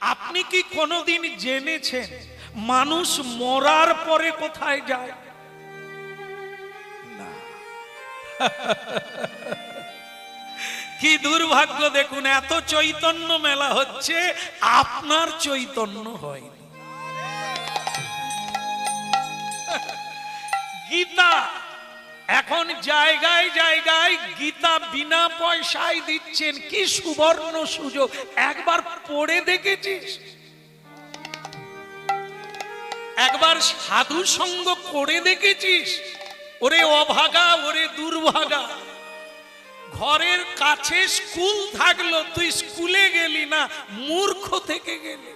আপনি কি কোনোদিন জেনেছেন মানুষ মরার পরে কোথায় যায়? না। কি দুর্ভাগ্য দেখুন, এত চৈতন্য মেলা হচ্ছে, আপনার চৈতন্য হয়নি। গীতা এখন জায়গায় জায়গায় গীতা বিনা পয়সায় দিচ্ছেন, কি সুবর্ণ সুযোগ। একবার পড়ে দেখেছিস? একবার সাধু সঙ্গ করে দেখেছিস? ওরে অভাগা, ওরে দুর্ভাগা, ঘরের কাছে স্কুল থাকলো, তুই স্কুলে গেলি না, মূর্খ থেকে গেলি।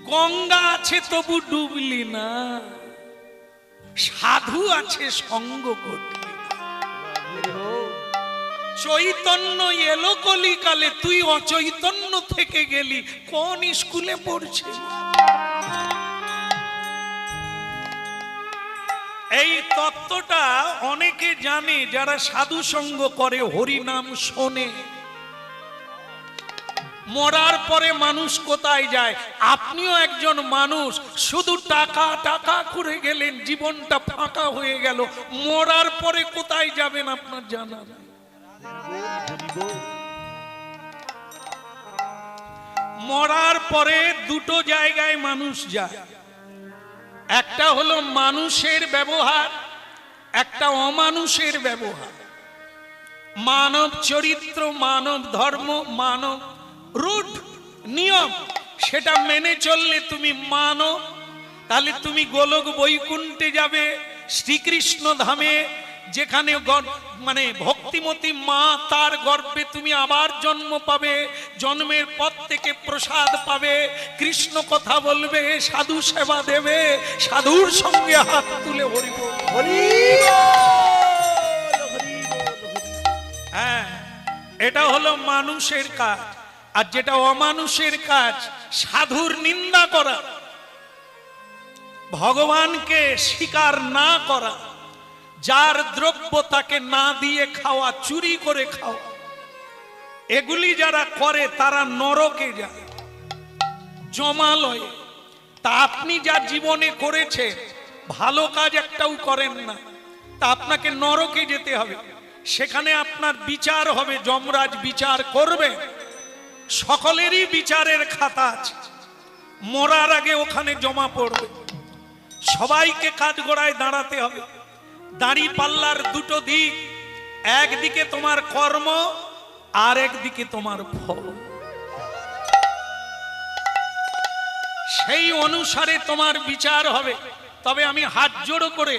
গঙ্গা আছে তবু ডুবলি না, সাধু আছে সঙ্গ করলি। চৈতন্য এলো কলিকালে, তুই অচৈতন্য থেকে গেলি, কোন স্কুলে পড়ছিস? এই তত্ত্বটা অনেকে জানে যারা সাধু সঙ্গ করে, হরি নাম শোনে। মরার পরে মানুষ কোথায় যায়? আপনিও একজন মানুষ, শুধু টাকা টাকা করে গেলেন, জীবনটা ফাঁকা হয়ে গেল। মরার পরে কোথায় যাবেন আপনার জানা নেই। মরার পরে দুটো জায়গায় মানুষ যায়, একটা হলো মানুষের ব্যবহার, একটা অমানুষের ব্যবহার। মানব চরিত্র, মানব ধর্ম, মানব রুট নিয়ম, সেটা মেনে চললে তুমি মানব, তাহলে তুমি গোলক বৈকুণ্ঠে যাবে, শ্রীকৃষ্ণ ধামে, যেখানে মানে ভক্তিমতী মা, তার গর্ভে তুমি আবার জন্ম পাবে, জন্মের পর থেকে প্রসাদ পাবে, কৃষ্ণ কথা বলবে, সাধু সেবা দেবে, সাধুর সঙ্গে হাত তুলে হরি বল হরি। হ্যাঁ, এটা হলো মানুষের কাজ। আর যেটা অমানুষের কাজ, সাধুর নিন্দা করা, ভগবানকে স্বীকার না করা, যার দ্রব্য তাকে না দিয়ে খাওয়া, চুরি করে খাওয়া, এগুলি যারা করে তারা নরকে যায়, জমালয়ে। তা আপনি যা জীবনে করেছে, ভালো কাজ একটাও করেন না, তা আপনাকে নরকে যেতে হবে। সেখানে আপনার বিচার হবে, যমরাজ বিচার করবে। সকলেরই বিচারের খাতা আছে, মরার আগে ওখানে জমা পড়বে। সবাইকে কাঠগড়ায় দাঁড়াতে হবে। দাঁড়ি পাল্লার দুটো দিক, একদিকে তোমার কর্ম, আর একদিকে তোমার ফল। সেই অনুসারে তোমার বিচার হবে। তবে আমি হাত জোড়ো করে,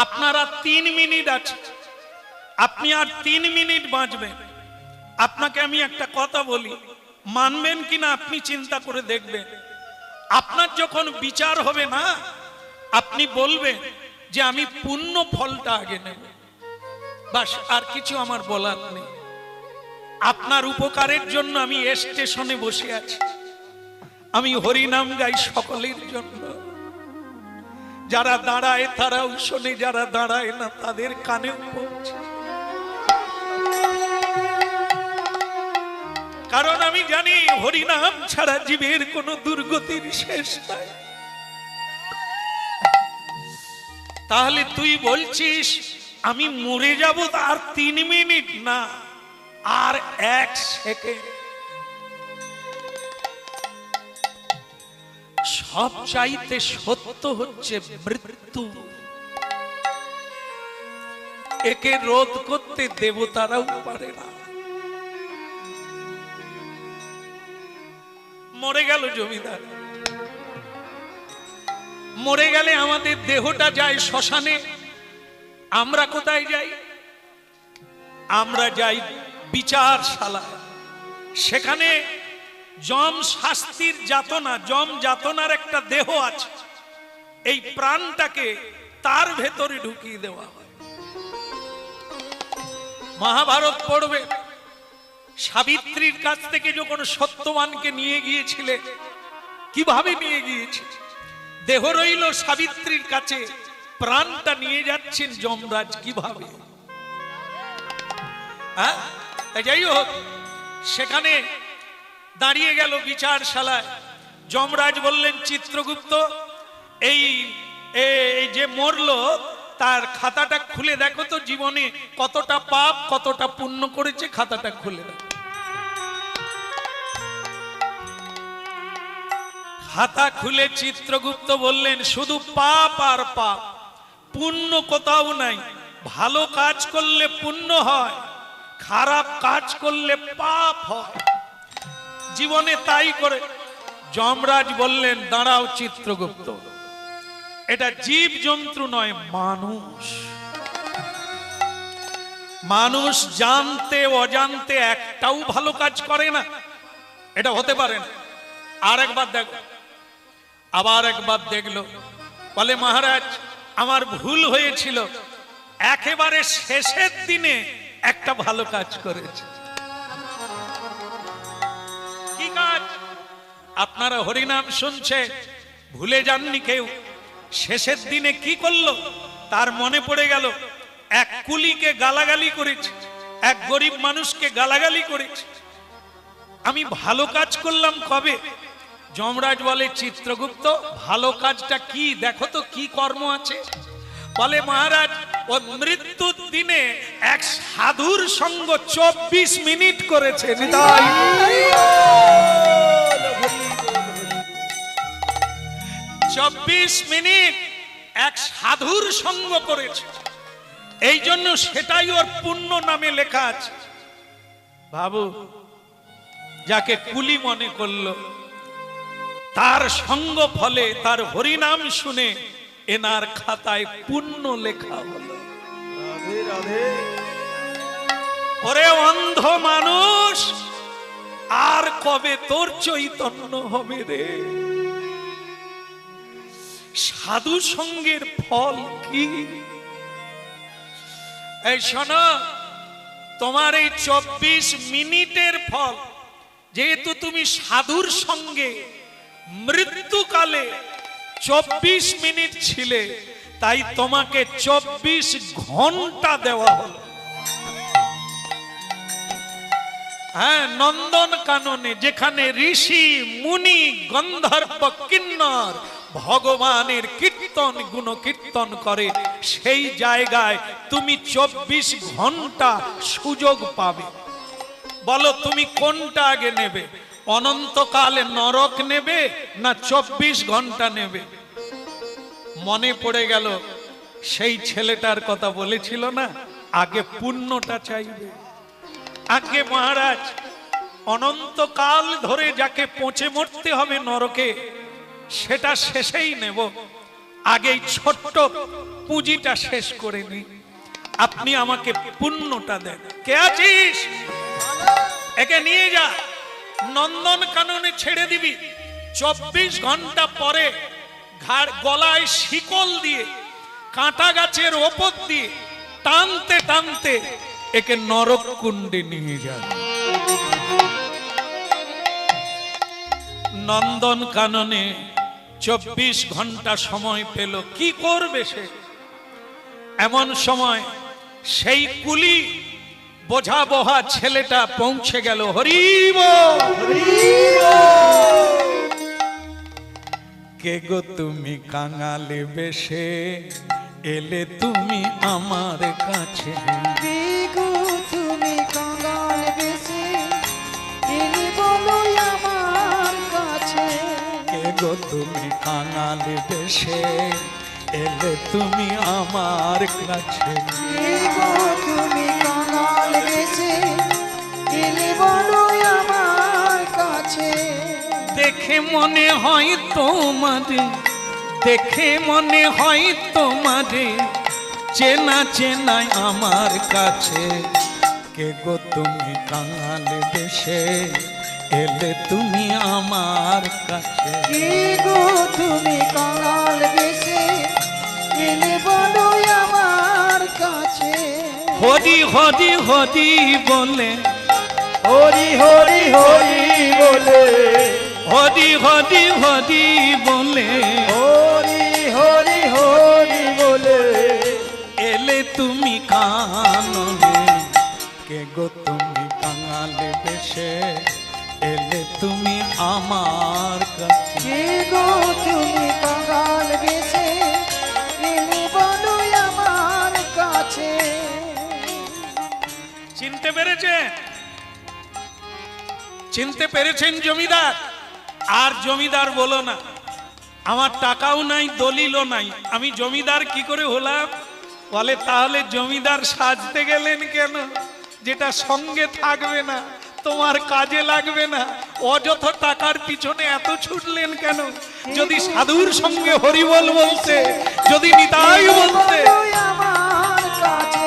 আপনারা 3 মিনিট আছে, আপনি আর 3 মিনিট বাঁচবেন। আপনাকে আমি একটা কথা বলি, মানবেন কিনা আপনি চিন্তা করে দেখবেন। আপনার যখন বিচার হবে না, আপনি বলবেন যে আমি পুণ্য ফলটা আগে নেব, বাস, আর কিছু আমার বলার নেই। আপনার উপকারের জন্য আমি স্টেশনে বসে আছি, আমি হরিনাম গাই সকলের জন্য। যারা দাঁড়ায় তারাও শোনে, যারা দাঁড়ায় না তাদের কানেও পৌঁছে। কারণ আমি জানি হরিনাম ছাড়া জীবের কোনো দুর্গতির শেষ নাই। তাহলে তুই বলছিস আমি মরে যাব, আর 3 মিনিট না, আর 1 সেকেন্ড। সব চাইতে সত্য হচ্ছে মৃত্যু। একে রোধ করতে দেবতারাও পারে না। মরে গেল জমিদার, মরে গেলে আমাদের দেহটা যায় শ্মশানে। আমরা কোথায় যাই? আমরা যাই বিচারশালায়। সেখানে যম শাস্তির যাতনা, যম যাতনার একটা দেহ আছে, এই প্রাণটাকে তার ভেতরে ঢুকিয়ে দেওয়া হয়। মহাভারত পড়বে, সাবিত্রীর কাছ থেকে যখন সত্যবানকে নিয়ে গিয়েছিলে, কিভাবে নিয়ে গিয়েছে? দেহ রইল সাবিত্রীর কাছে, প্রাণটা নিয়ে যাচ্ছেন যমরাজ কিভাবে? যাই হোক, সেখানে দাঁড়িয়ে গেল বিচারশালায়। যমরাজ বললেন, চিত্রগুপ্ত, এই যে মরল তার খাতাটা খুলে দেখো তো, জীবনে কতটা পাপ কতটা পুণ্য করেছে, খাতাটা খুলে দেখো। খাতা খুলে চিত্রগুপ্ত বললেন, শুধু পাপ আর পাপ, পুণ্য কোথাও নাই। ভালো কাজ করলে পুণ্য হয়, খারাপ কাজ করলে পাপ হয়, জীবনে তাই করে। যমরাজ বললেন, দাঁড়াও চিত্রগুপ্ত, এটা জীব জন্তু নয়, মানুষ। মানুষ জানতে অজান্তে একটাও ভালো কাজ করে না, এটা হতে পারে না। আর একবার দেখো, আবার একবার দেখলো, বলে মহারাজ আমার ভুল হয়েছিল, একেবারে শেষের দিনে একটা ভালো কাজ করেছে। কি কাজ? আপনারা হরিনাম শুনছে, ভুলে যাননি কেউ। শেষের দিনে কি করলো তার মনে পড়ে গেল, এক কুলিকে গালাগালি করেছে, এক গরিব মানুষকে গালাগালি করেছে। আমি ভালো কাজ করলাম কবে? যমরাজ বলে, চিত্রগুপ্ত ভালো কাজটা কি দেখো তো, কি কর্ম আছে। বলে মহারাজ, ও মৃত্যুর দিনে এক সাধুর সঙ্গ 24 মিনিট করেছে। 24 মিনিট এক সাধুর সঙ্গ করেছে, এই জন্য সেটাই ওর পুণ্য নামে লেখা আছে। বাবু, যাকে কুলি মনে করলো, তার সঙ্গ ফলে, তার হরিনাম শুনে এনার খাতায় পুণ্য লেখা হলো। ওরে অন্ধ মানুষ, আর কবে তোর চৈতন্য হবে রে? সাধু সঙ্গের ফল কি? এই শোনো, তোমার এই 24 মিনিটের ফল, যেহেতু তুমি সাধুর সঙ্গে মৃত্যুকালে 24 মিনিট ছিলে, তাই তোমাকে 24 ঘন্টা দেওয়া হলো। হ্যাঁ, নন্দন কাননে যেখানে ঋষি মুনি গন্ধর্ব কিন্নর ভগবানের কীর্তন গুণ কীর্তন করে, সেই জায়গায় তুমি 24 ঘন্টা সুযোগ পাবে। বলো তুমি কোনটা আগে নেবে? অনন্তকালে নরক নেবে না 24 ঘন্টা নেবে? মনে পড়ে গেল সেই ছেলেটার কথা বলেছিল না, আগে পুণ্যটা চাইবে। আগে মহারাজ, অনন্তকাল ধরে যাকে পচে মরতে হবে নরকে, সেটা শেষেই নেব, আগে ছোট্ট পুঁজিটা শেষ করে নি। আপনি আমাকে পুণ্যটা দেন। কে আছিস? একে নিয়ে যা, নন্দন কাননে ছেড়ে দিবি। 24 ঘন্টা পরে গলায় শিকল দিয়ে, কাঁটা গাছের ওপর দিয়ে টানতে টানতে একে নরক কুণ্ডে নিয়ে যান। নন্দন কাননে 24 ঘন্টা সময় পেল, কি করবে সে? এমন সময় সেই কুলি বোঝা বহা ছেলেটা পৌঁছে গেল। হরিব কে গো তুমি কাঙালে বেশে এলে তুমি আমার কাছে, কে গো তুমি কাঙাল বেশে এলে বলো আমার কাছে, কে গো তুমি কাঙালে বেশে এলে তুমি আমার কাছে, কে গো তুমি কাঙাল বেশে এলে বলো আমার কাছে। দেখে মনে হয় তোমারে, দেখে মনে হয় তোমারে চেনা চেনাই আমার কাছে, কে গো তুমি কাঙালে দেশে এলে তুমি আমার কাছে, কে গো তুমি কাঙাল বেশে এলে বলো আমার কাছে। হরি হরি হরি বলে, হরি হরি হরি বলে, হরি হরি হরি বলে, হরি হরি হরি বলে এলে তুমি কাননে, কে গো তুমি কাঙালে বেশে বেশে এলে তুমি আমার কাছে। কে গো তুমি কাঙাল বেশে এলে বলো আমার কাছে। চিনতে পেরেছেন? চিনতে পেরেছেন জমিদার? আর জমিদার বলো না, আমার টাকাও নাই, দলিলও নাই, আমি জমিদার কি করে হলাম? বলে তাহলে জমিদার সাজতে গেলেন কেন? যেটা সঙ্গে থাকবে না, তোমার কাজে লাগবে না, অযথা টাকার পিছনে এত ছুটলেন কেন? যদি সাধুর সঙ্গে হরিবল বলতে, যদি নিতাই বলতে। আমার কাছে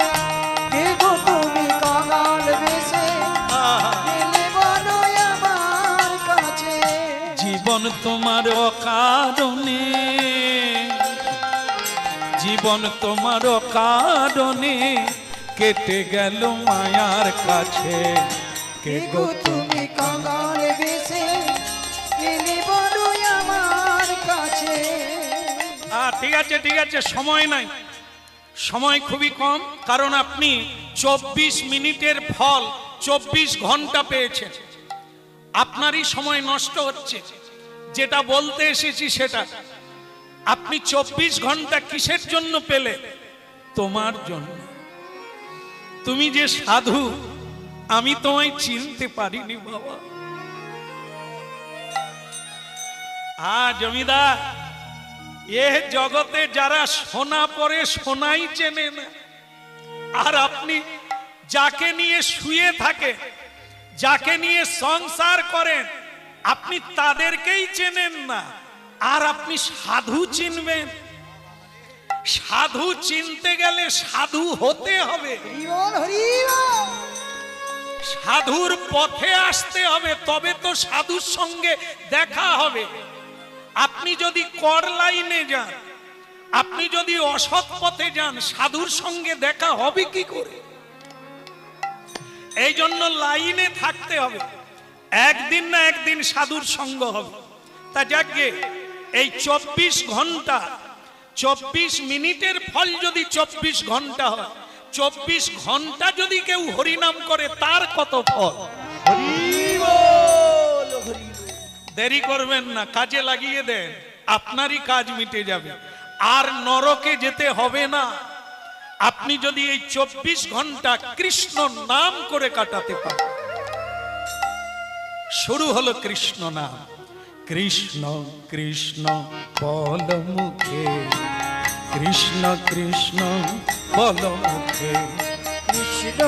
কে গো তুমি কাঙাল বেশে এলে বলো আমার কাছে। জীবন তোমার অকারণে, জীবন তোমার অকারণে কেটে গেল মায়ার কাছে। কে গো তুমি কাঙাল বেশে এলে বলো আমার কাছে। ঠিক আছে ঠিক আছে, সময় নাই, সময় খুবই কম, কারণ আপনি 24 মিনিটের ফল 24 ঘন্টা পেয়েছেন। আপনারই সময় নষ্ট হচ্ছে। যেটা বলতে এসেছি সেটা, আপনি 24 ঘন্টা কিসের জন্য পেলে? তোমার জন্য। তুমি যে সাধু, আমি তোমায় চিনতে পারিনি বাবা। জমিদার, এ জগতে যারা সোনা পরে সোনাই চেনে না, আর আপনি যাকে নিয়ে শুয়ে থাকে, যাকে নিয়ে সংসার করেন, আপনি তাদেরকেই চেনেন না, আর আপনি সাধু চিনবেন? সাধু চিনতে গেলে সাধু হতে হবে, হরিবল হরিবল। সাধুর পথে আসতে হবে, তবে তো সাধুর সঙ্গে দেখা হবে। আপনি যদি কর লাইনে যান, আপনি যদি অসৎ পথে যান, সাধুর সঙ্গে দেখা হবে কি করে? এই জন্য লাইনে থাকতে হবে, একদিন না একদিন সাধুর সঙ্গ হবে। তা যাকে এই 24 ঘন্টা, 24 মিনিটের ফল যদি 24 ঘন্টা হয়, 24 ঘন্টা যদি কেউ হরিনাম করে, তার কত ফল? হরিবল হরিবল। দেরি করবেন না, কাজে লাগিয়ে দেন, আপনারই কাজ মিটে যাবে, আর নরকে যেতে হবে না। আপনি যদি এই 24 ঘন্টা কৃষ্ণ নাম করে কাটাতে পারেন। শুরু হলো কৃষ্ণ নাম। কৃষ্ণ কৃষ্ণ বল মুখে, কৃষ্ণ কৃষ্ণ বল মুখে, কৃষ্ণ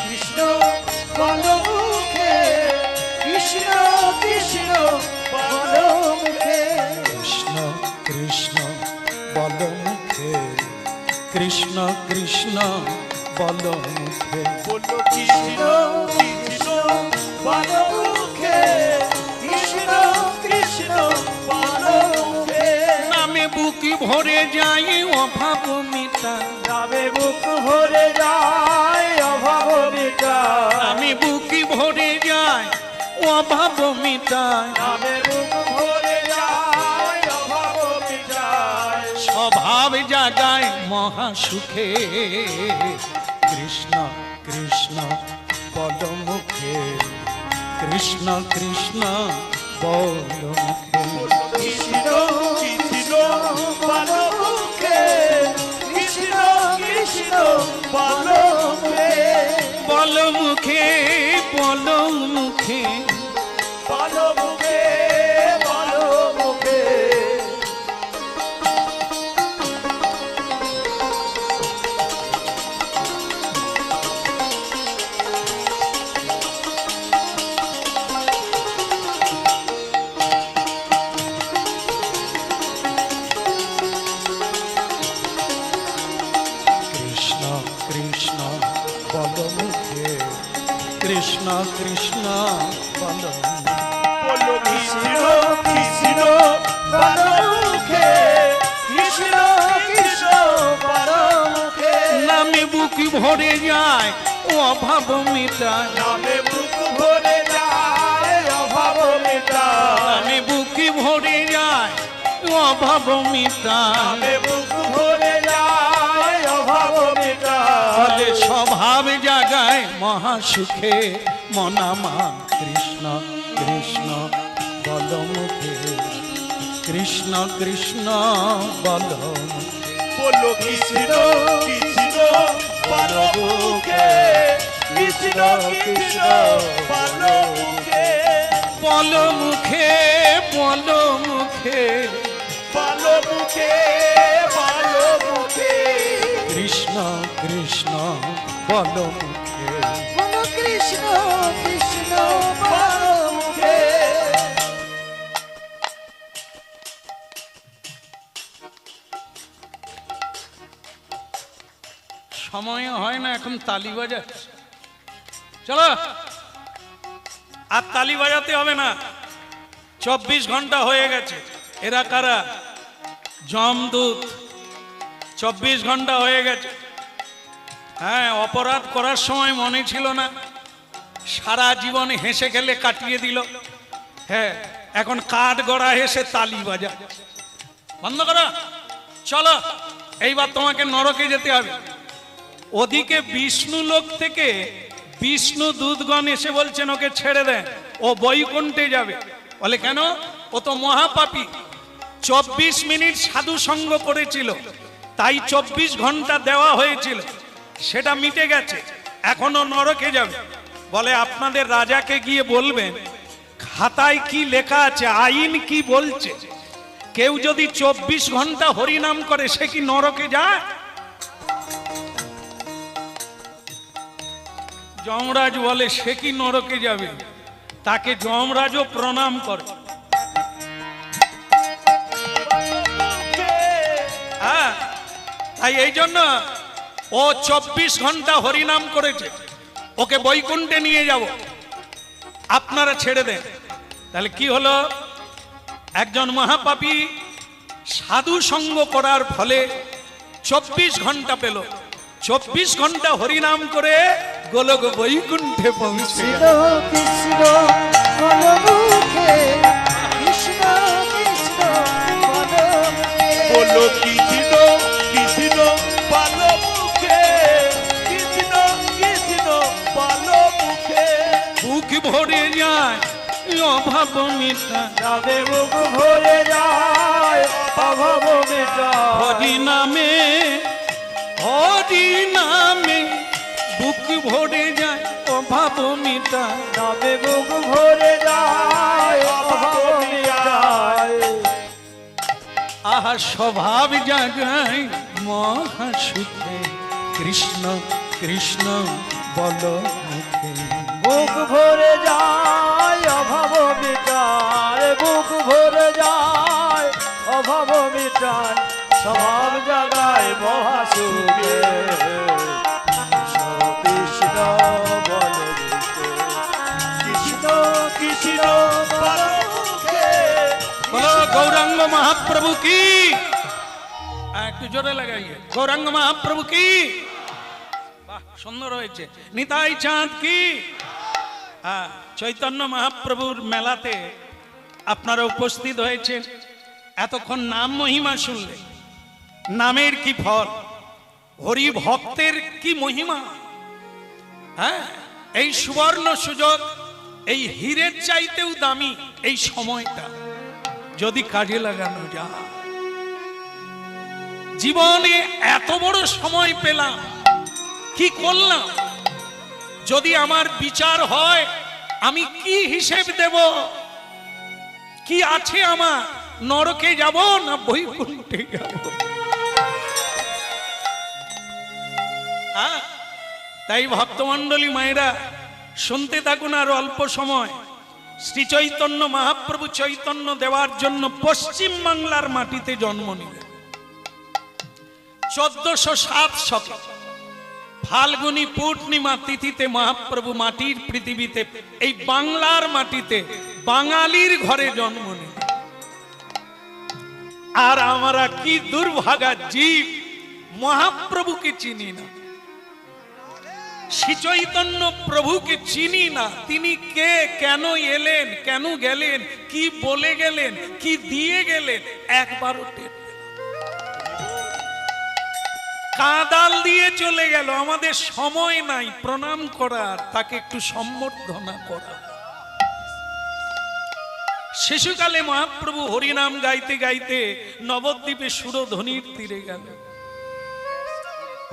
কৃষ্ণ বলো মুখে, কৃষ্ণ কৃষ্ণ বলো মুখে। কৃষ্ণ কৃষ্ণ বল মুখে, কৃষ্ণ কৃষ্ণ বল মুখে। বলো কৃষ্ণ কৃষ্ণ বলো মুখে, কৃষ্ণ কৃষ্ণ বলো মুখে। নামে বুকি ভরে যায় অভাব মিটা, নামে বুক ভরে যায় অভাব মিটায়। নামে বুকি ভরে যায় অভাব মিটায়, নামে বুক ভরে যায় অভাব মিটায়। স্বভাব জাগায় মহা সুখে। কৃষ্ণ কৃষ্ণ বল মুখে, কৃষ্ণ কৃষ্ণ বল মুখে। কৃষ্ণ কৃষ্ণ বলো মুখে, কৃষ্ণ কৃষ্ণ বলো মুখে। বল মুখে বল মুখে, বলো মুখে বলো মুখে। কৃষ্ণ কৃষ্ণ বল মুখে, কৃষ্ণ কৃষ্ণ বল মুখে। বলো কৃষ্ণ কৃষ্ণ বলো মুখে, কৃষ্ণ কৃষ্ণ বলো মুখে। নামে বুকি ভরে যায় অভাব মিটায়, নামে বুক ভরে যায় অভাব মিটায়। নামে বুকি ভরে যায় অভাব মিটায়। নামে বুক ভরে যায় অভাব মিটায়। বলে স্বভাব জাগায় মহাসুখে মন আমার কৃষ্ণ কৃষ্ণ বল মুখে কৃষ্ণ কৃষ্ণ বল মুখে বলো কৃষ্ণ কৃষ্ণ বলো মুখে কৃষ্ণ কৃষ্ণ বলো মুখে বল মুখে বল মুখে বলো মুখে বলো মুখে কৃষ্ণ কৃষ্ণ বল মুখে বলো কৃষ্ণ কৃষ্ণ বলো মুখে সময় হয় না এখন তালি বাজাচ্ছে চলো আর তালি বাজাতে হবে না 24 ঘন্টা হয়ে গেছে এরা কারা যমদূত 24 ঘন্টা হয়ে গেছে হ্যাঁ অপরাধ করার সময় মনে ছিল না সারা জীবন হেসে খেলে কাটিয়ে দিল হ্যাঁ এখন কাঠ গড়া হেসে তালি বাজা বন্ধ করো চলো এইবার তোমাকে নরকে যেতে হবে ওদিকে বিষ্ণু লোক থেকে বিষ্ণু দূতগণ এসে বলছেন ওকে ছেড়ে দেন ও বৈকুণ্ঠে যাবে বলে কেন ও তো মহাপাপী 24 মিনিট সাধু সঙ্গ করেছিল তাই 24 ঘন্টা দেওয়া হয়েছিল সেটা মিটে গেছে এখনো নরকে যাবে বলে আপনাদের রাজাকে গিয়ে বলবেন খাতায় কি লেখা আছে আইন কি বলছে কেউ যদি 24 ঘন্টা হরিনাম করে সে কি নরকে যায় যমরাজ বলে সে কি নরকে যাবে তাকে যমরাজও প্রণাম করে হ্যাঁ তাই এই জন্য ও 24 ঘন্টা হরিনাম করেছে ওকে বৈকুণ্ঠে নিয়ে যাব আপনারা ছেড়ে দেন তাহলে কি হলো একজন মহাপাপী সাধু সঙ্গ করার ফলে 24 ঘন্টা পেল 24 ঘন্টা হরিনাম করে গোলক বৈকুণ্ঠে পৌঁছে কৃষ্ণ কৃষ্ণ বলো মুখে কৃষ্ণ কৃষ্ণ বলো মুখে বলো কৃষ্ণ কৃষ্ণ বলো মুখে কৃষ্ণ কৃষ্ণ বলো মুখে বুক ভরে যায় অভাব মিটা যাবে মুখ ভরে যায় অভাব মেটায় হরি নামে বুক ভরে যায় অভাব মিটা যাবে মুখ ভরে যায় অভাব মেটায় আহা স্বভাব জাগায় মহাসুখে কৃষ্ণ কৃষ্ণ বল মুখে বুক ভরে যায় অভাব মেটায় বুক ভরে যায় অভাব মেটায় স্বভাব জাগায় মহাসুখে কৃষ্ণ বল কৃষ্ণ কৃষ্ণ বল বলো গৌরাঙ্গ মহাপ্রভু কি একটু জোরে লাগাইয়ে গৌরাঙ্গ মহাপ্রভু কি বাহ সুন্দর হয়েছে নিতাই চাঁদ কি হ্যাঁ চৈতন্য মহাপ্রভুর মেলাতে আপনারা উপস্থিত হয়েছেন এতক্ষণ নাম মহিমা শুনলে নামের কি ফল হরি ভক্তের কি মহিমা হ্যাঁ এই সুবর্ণ সুযোগ এই হীরের চাইতেও দামি এই সময়টা যদি কাজে লাগানো যায় জীবনে এত বড় সময় পেলাম কি করলাম যদি আমার বিচার হয় আমি কি হিসেব দেব কি আছে আমার নরকে যাব না বৈকুণ্ঠে যাব তাই ভক্তমণ্ডলী মায়েরা শুনতে থাকুন আর অল্প সময় শ্রী চৈতন্য মহাপ্রভু চৈতন্য দেওয়ার জন্য পশ্চিম বাংলার মাটিতে জন্ম নিলেন 1407 শকে ফাল্গুনী পূর্ণিমা তিথিতে মহাপ্রভু মাটির পৃথিবীতে এই বাংলার মাটিতে বাঙালির ঘরে জন্ম নিলেন আর আমরা কি দুর্ভাগা জীব মহাপ্রভুকে চিনি না শ্রী চৈতন্য প্রভুকে চিনি না তিনি কে কেন এলেন কেন গেলেন কি বলে গেলেন কি দিয়ে গেলেন একবারও টের পেলাম না। কাঁদাল দিয়ে চলে গেল, আমাদের সময় নাই প্রণাম করার, তাকে একটু সম্বর্ধনা করা। শিশুকালে মহাপ্রভু হরিনাম গাইতে গাইতে নবদ্বীপে সুরধ্বনির তীরে গেল।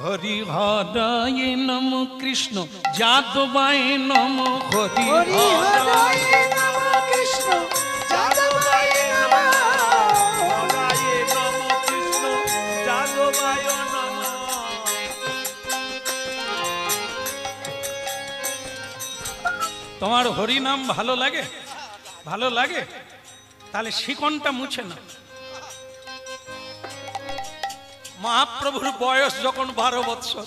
হরি হরায় নম কৃষ্ণ যাদবায় নম, হরি হরি হরায় হরায় নমঃ কৃষ্ণ যাদবায় নমঃ। হরায়ে নমঃ কৃষ্ণ যাদবায় নমঃ। তোমার হরিনাম ভালো লাগে? ভালো লাগে? তাহলে শিকনটা মুছে না। মহাপ্রভুর বয়স যখন 12 বৎসর,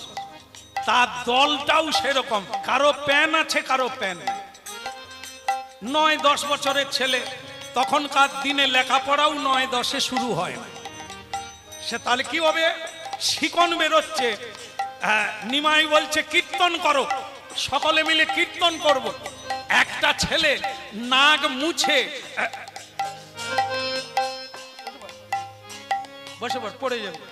তার দলটাও সেরকম, কারো প্যান আছে কারো প্যান নেই। 9-10 বছরের ছেলে, তখনকার দিনে লেখাপড়াও 9-10-এ শুরু হয় না। সে তাহলে কি হবে? শিকন বেরোচ্ছে, নিমাই বলছে কীর্তন করো, সকলে মিলে কীর্তন করব। একটা ছেলে নাগ মুছে, বসে পড়ে যাবে।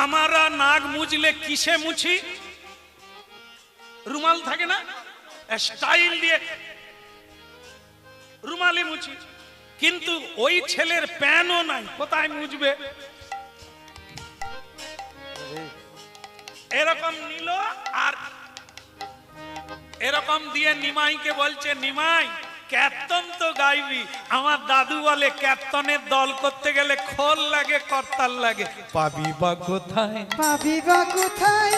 আমরা নাগ মুছলে কিসে মুছি? রুমাল থাকে না, স্টাইল দিয়ে রুমালে মুছি। কিন্তু ওই ছেলের প্যানও নাই, কোথায় মুছবে? এরকম নিল আর এরকম দিয়ে নিমাইকে বলছে, নিমাই কীর্তন তো গাইবি। আমার দাদু বলে কীর্তনের দল করতে গেলে খোল লাগে, করতাল লাগে, পাবি বা কোথায়? পাবি বা কোথায়,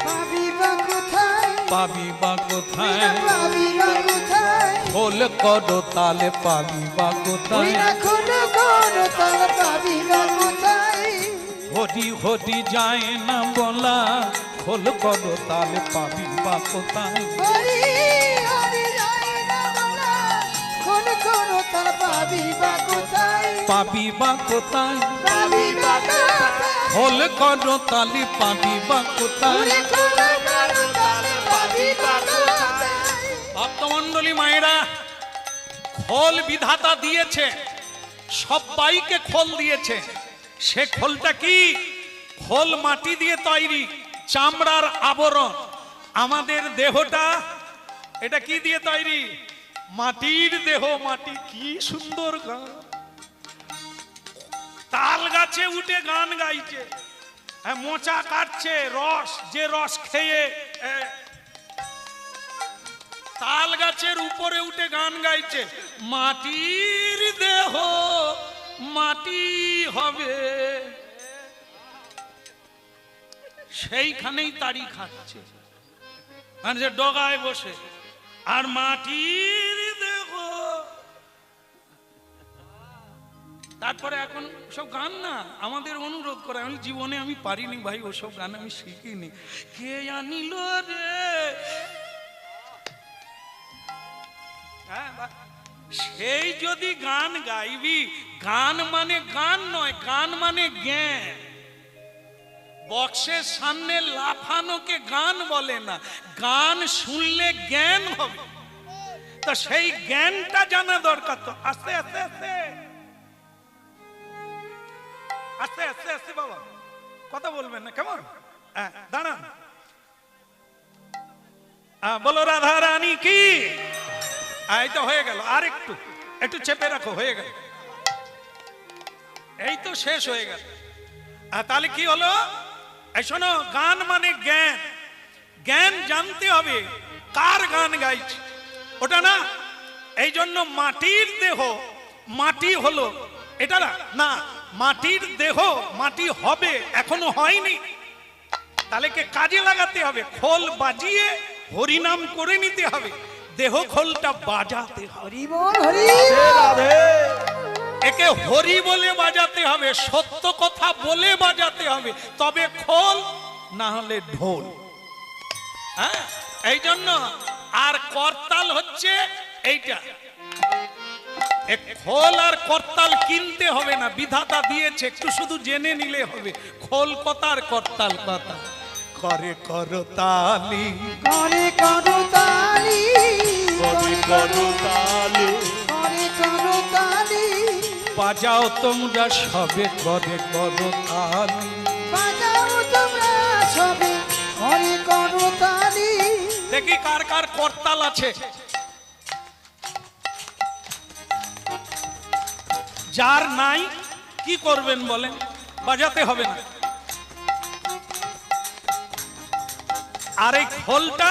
পাবি বা কোথায়, পাবি বা কোথায়? পাবি বা কোথায়, খোল করো তালে পাবি বা কোথায়? ওইরা খোলো করো তাহলে পাবি বা কোথায়। হরি হরি যায় না বলা, খোল করো তালে পাবি বা কোথায়? হরি হরি যায় না বলা, খোলো করো তাহলে পাবি বা কোথায়, পাবি বা কোথায়? পাবি বা কোথায়, খোল করো তালে পাবি বা কোথায়? ওরে খোলো করো তাহলে পাবি বা কোথায়। ভক্তমণ্ডলী মায়েরা, খোল বিধাতা দিয়েছে, সবাইকে খোল দিয়েছে। সে খোলটা কি? খোল মাটি দিয়ে তৈরি, চামড়ার আবরণ। আমাদের দেহটা এটা কি দিয়ে তৈরি? মাটির দেহ। মাটি কি সুন্দর গান, তাল গাছে উঠে গান গাইছে, মোচা কাটছে, রস, যে রস খেয়ে তাল গাছের উপরে উঠে গান গাইছে। মাটির দেহ মাটি হবে, সেইখানেই তাড়ি খাচ্ছে, মানে যে ডগায় বসে। আর মাটির দেহ, তারপরে এখন সব গান না আমাদের অনুরোধ করে। আমি জীবনে আমি পারিনি ভাই, ওসব গান আমি শিখিনি। কে আনিল রে, সেই যদি গান গাইবি, গান মানে গান নয়, গান মানে জ্ঞান। বক্সের সামনে লাফানোকে গান বলে না, গান শুনলে জ্ঞান হবে। তো সেই জ্ঞানটা জানা দরকার। তো আস্তে আস্তে আস্তে আস্তে আস্তে আস্তে বাবা, কথা বলবেন না কেমন? দাঁড়ান, বলো রাধা রানী কি। এই তো হয়ে গেল, আর একটু একটু চেপে রাখো, হয়ে গেল, এই তো শেষ হয়ে গেল। তাহলে কি হলো? এই শোনো, গান মানে জ্ঞান। জ্ঞান জানতে হবে কার গান গাইছে ওটা না। এই জন্য মাটির দেহ মাটি হলো, এটা না, মাটির দেহ মাটি হবে, এখনো হয়নি। তাহলে কে কাজে লাগাতে হবে, খোল বাজিয়ে হরিনাম করে নিতে হবে, দেহ খোলটা বাজাতে হবে। হরি বল হরি, রাধে একে হরি বলে বাজাতে হবে, সত্য কথা বলে বাজাতে হবে, তবে খোল, না হলে ঢোল। হ্যাঁ, এই জন্য। আর করতাল হচ্ছে এইটা, খোল আর করতাল কিনতে হবে না, বিধাতা দিয়েছে, একটু শুধু জেনে নিলে হবে। খোল কথার করতাল কথা, করে করতালি, করে করো তালি, কবি করো তালে, করে করো তালি, বাজাও তোমরা সবে করে করো তালি। বাজাও তোমরা সবে করে করো তালি। দেখি কার কার করতাল আছে। যার নাই কি করবেন বলেন? বাজাতে হবে না। আর এই খোলটা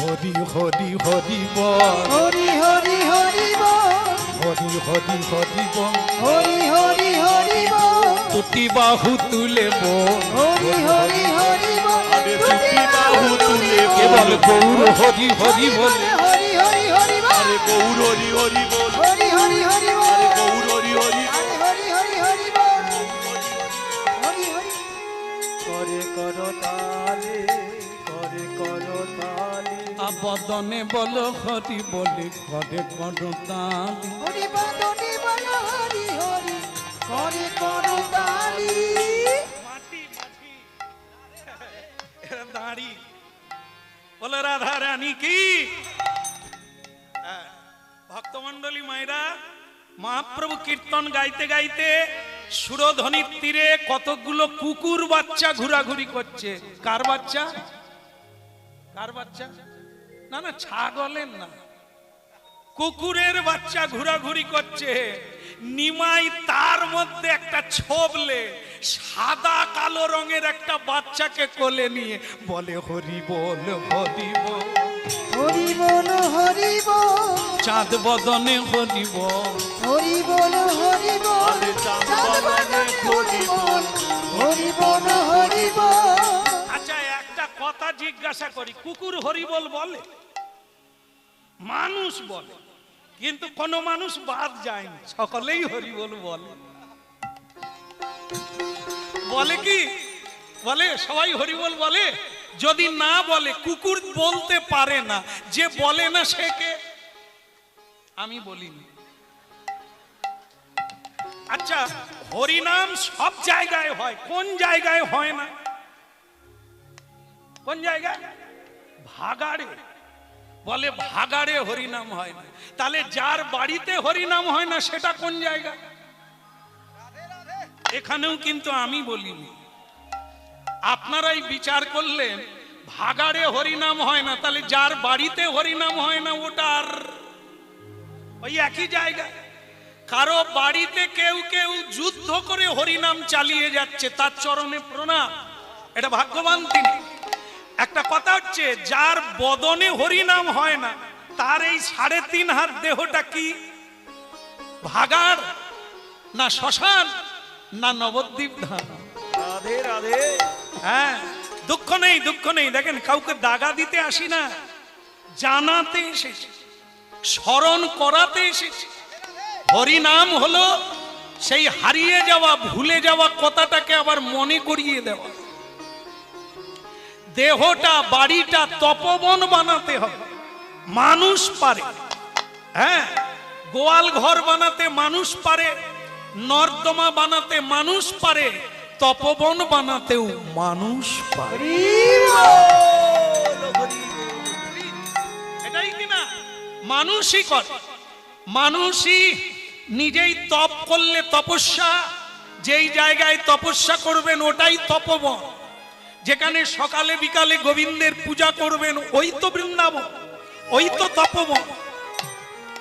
হরি হরি হরি বল, হরি হরি হরি বল, হরি হরি হরি বল, হরি হরি হরি বল, দুটি বাহু তুলে বল, হরি হরি হরি বল, আরে দুটি বাহু তুলে কেবল গৌর হরি হরি বলে। হরি হরি হরি বল, আরে গৌর হরি হরি বল, হরি হরি হরি বল, আরে গৌর হরি হরি বল, আরে হরি হরি হরি বল, হরি হরি। করে করো তালে, করে করো তালে। আবদনে বলো হরি বলে ঘরে করো তালি। হরি বাদনে বল হরি হরি করে করো তালি। দাঁড়ি বলে রাধা রানী কি। ভক্তমন্ডলী মায়েরা, মহাপ্রভু কীর্তন গাইতে গাইতে সুরধ্বনির তীরে কতগুলো কুকুর বাচ্চা ঘোরাঘুরি করছে। কার বাচ্চা? কার বাচ্চা? না না, ছাগলের না, কুকুরের বাচ্চা ঘোরাঘুরি করছে। নিমাই তার মধ্যে একটা ছোবলে সাদা কালো রঙের একটা বাচ্চাকে কোলে নিয়ে বলে হরি বল হরি বল, হরি বল হরি বল, চাঁদ বদনে হরি বল। হরি বল হরি বল, আরে চাঁদ চাঁদ বাদনে বাদনে হরি বল, হরি বল হরি বল। আচ্ছা, একটা কথা জিজ্ঞাসা করি, কুকুর হরি বল বলে? মানুষ বলে, কিন্তু কোন মানুষ বাদ যায়নি, সকলেই হরি বল বলে। বলে কি বলে? সবাই হরি বল বলে। যদি না বলে, কুকুর বলতে পারে না, যে বলে না সে কে? আমি বলিনি। আচ্ছা, হরিনাম সব জায়গায় হয়, কোন জায়গায় হয় না? কোন জায়গায়? ভাগাড়ে। বলে ভাগাড়ে হরিনাম হয় না। তাহলে যার বাড়িতে হরিনাম হয় না সেটা কোন জায়গা? এখানেও কিন্তু আমি বলিনি, আপনারাই বিচার করলেন। ভাগাড়ে হরিনাম হয় না, তাহলে যার বাড়িতে হরিনাম হয় না ওটা আর ওই একই জায়গায়। কারো বাড়িতে কেউ কেউ যুদ্ধ করে হরিনাম চালিয়ে যাচ্ছে, তার চরণে প্রণাম, এটা ভাগ্যবান তিনি। একটা কথা হচ্ছে, যার বদনে হরিনাম হয় না তার এই 3.5 হাত দেহটা কি ভাগাড় না শ্মশান না নবদ্বীপ ধাম? রাধে রাধে। হ্যাঁ, দুঃখ নেই, দুঃখ নেই। দেখেন, কাউকে দাগা দিতে আসি না, জানাতে এসেছি, স্মরণ করাতে এসেছি। হরিনাম হলো সেই হারিয়ে যাওয়া, ভুলে যাওয়া কথাটাকে আবার মনে করিয়ে দেওয়া। দেহটা, বাড়িটা তপবন বানাতে হবে, মানুষ পারে। হ্যাঁ, গোয়াল ঘর বানাতে মানুষ পারে, নর্দমা বানাতে মানুষ পারে, তপবন বানাতেও মানুষ পারে। এটাই কিনা? মানুষই করে। মানুষই নিজেই তপ করলে তপস্যা, যেই জায়গায় তপস্যা করবেন ওটাই তপবন। যেখানে সকালে বিকালে গোবিন্দের পূজা করবেন ওই তো বৃন্দাবন, ওই তো তপবন।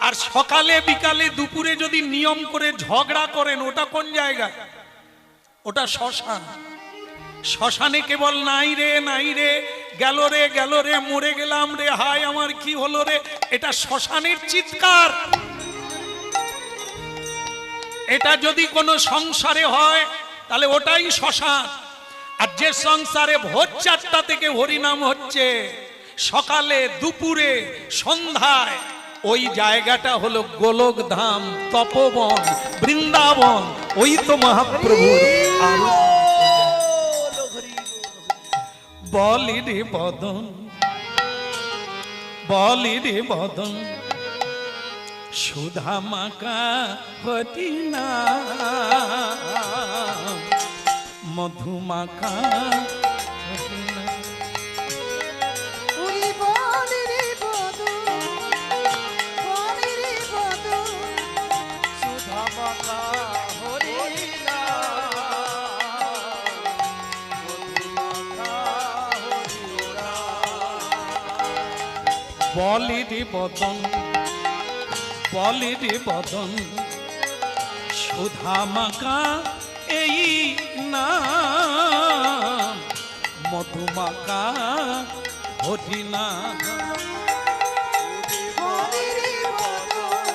আর সকালে বিকালে দুপুরে যদি নিয়ম করে ঝগড়া করেন ওটা কোন জায়গা? ওটা শ্মশান। শ্মশানে কেবল নাই রে নাই রে, গেল রে গেল রে, মরে গেলাম রে, হায় আমার কি হলো রে, এটা শ্মশানের চিৎকার। এটা যদি কোনো সংসারে হয় তাহলে ওটাই শ্মশান। আর যে সংসারে ভোর 4টা থেকে হরিনাম হচ্ছে, সকালে দুপুরে সন্ধ্যায়, ওই জায়গাটা হলো গোলক ধাম, তপবন, বৃন্দাবন, ওই তো মহাপ্রভুর বলি রে বদন, বলি রে বদন, সুধা মাকা হরিনা মধুমাখা হরিনা। হরি বল রে বদন, বল রে বদন, সুধা মাখা বলি রে বদন, বলি রে বদন, সুধা মাখা এই নাম, মধুমাখা হরিনা। বলি রে বদন,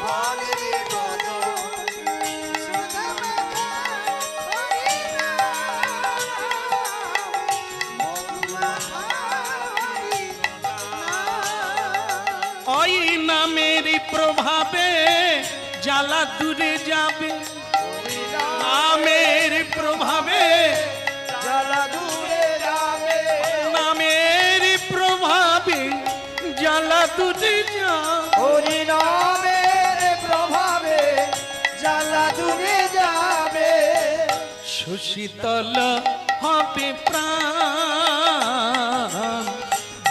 বলি রে বদন, সুধা মাখা হরি নাম, মধুমাখা হরি নাম। ওই নামের প্রভাবে জ্বালা দূরে যাবে, নামের প্রভাবে জ্বালা দূরে যাবে, নামের প্রভাবে জ্বালা দূরে যাবে। হরি নামের প্রভাবে জ্বালা দূরে যাবে। সুশীতল হবে প্রাণ,